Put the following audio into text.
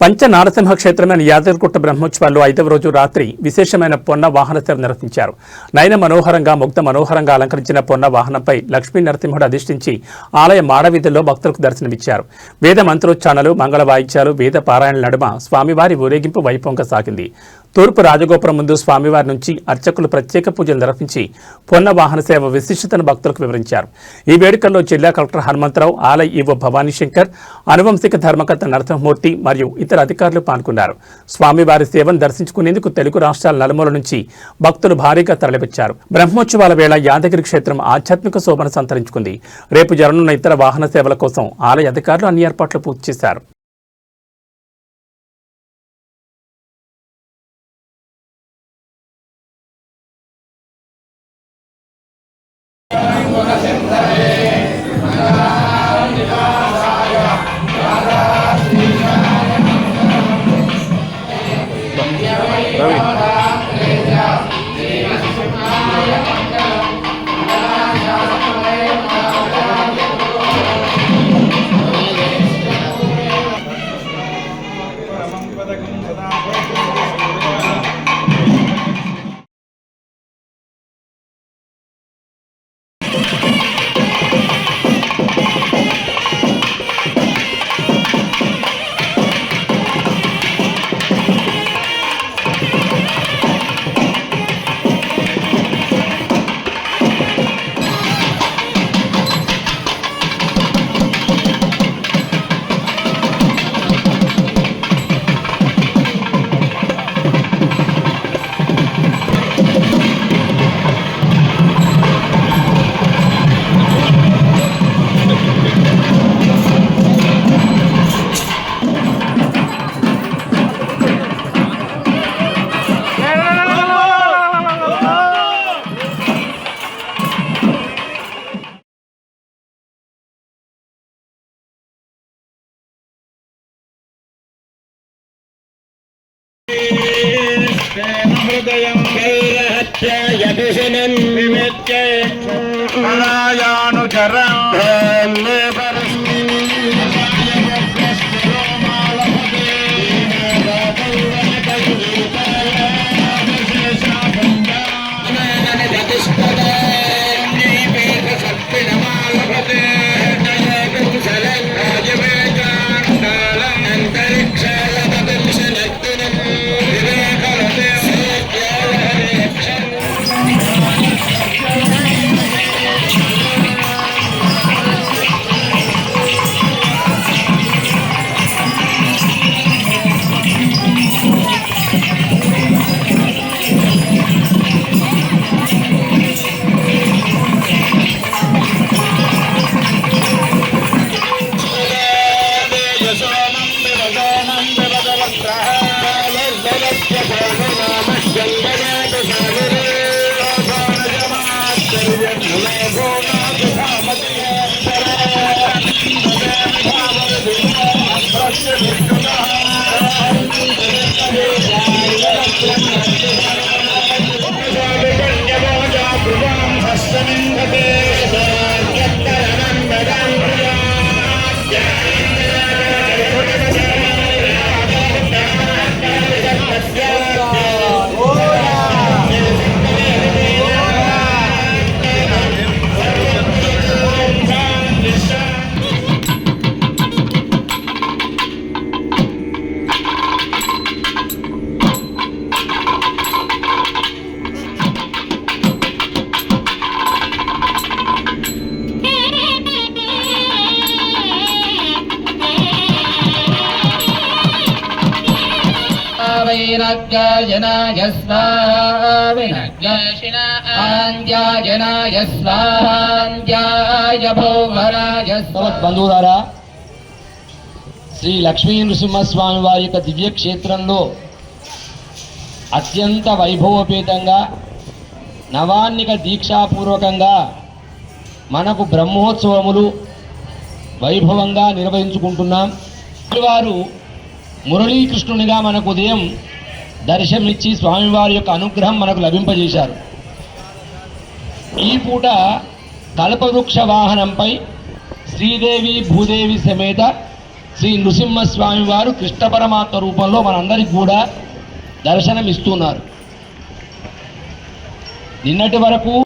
పంచనారసింహ క్షేత్రమైన యాదగిరిగుట్ట బ్రహ్మోత్సవాల్లో 5వ రోజు రాత్రి విశేషమైన పొన్న వాహన సేవ నిర్వహించారు. నయన మనోహరంగా ముగ్ధ మనోహరంగా అలంకరించిన పొన్న వాహనంపై లక్ష్మీ నరసింహుడు అధిష్ఠించి ఆలయ మాడవీధుల్లో భక్తులకు దర్శనమిచ్చారు. వేద మంత్రోచ్చారణలు, మంగళ వాయిద్యాలు, వేద పారాయణల నడుమ స్వామివారి ఊరేగింపు వైభవంగా సాగింది. తూర్పు రాజగోపురం ముందు స్వామివారి నుంచి అర్చకులు ప్రత్యేక పూజలు నిర్వహించి పొన్న వాహన సేవ విశిష్టతను భక్తులకు వివరించారు. ఈ వేడుకల్లో జిల్లా కలెక్టర్ హనుమంతరావు, ఆలయ ఈవో భవానీశంకర్, అనువంశిక ధర్మకర్త నరసింహమూర్తి మరియు ఇతర అధికారులు పాల్గొన్నారు. స్వామివారి సేవను దర్శించుకునేందుకు తెలుగు రాష్ట్రాల నలుమూల నుంచి భక్తులు భారీగా తరలివచ్చారు. బ్రహ్మోత్సవాల వేళ యాదగిరి క్షేత్రం ఆధ్యాత్మిక శోభను సంతరించుకుంది. రేపు జరగనున్న ఇతర వాహన సేవల కోసం ఆలయ అధికారులు అన్ని ఏర్పాట్లు పూర్తి చేశారు. హృదయం యదుశనం విమిత్య కళాయానుచరం వైరాగ్యాయనాయ స్వామినాయ స్వాంధ్యాయ భౌమరాయ బంధువులారా, శ్రీ లక్ష్మీ నృసింహస్వామి వారి యొక్క దివ్యక్షేత్రంలో అత్యంత వైభవోపేతంగా నవాన్నిక దీక్షాపూర్వకంగా మనకు బ్రహ్మోత్సవములు వైభవంగా నిర్వహించుకుంటున్నాం. వారు మురళీకృష్ణునిగా మనకు ఉదయం దర్శనమిచ్చి స్వామివారి యొక్క అనుగ్రహం మనకు లభింపజేశారు. ఈ పూట కల్పవృక్ష వాహనంపై శ్రీదేవి భూదేవి సమేత శ్రీ నృసింహస్వామి వారు కృష్ణ పరమాత్మ రూపంలో మనందరికి కూడా దర్శనం ఇస్తున్నారు. నిన్నటి వరకు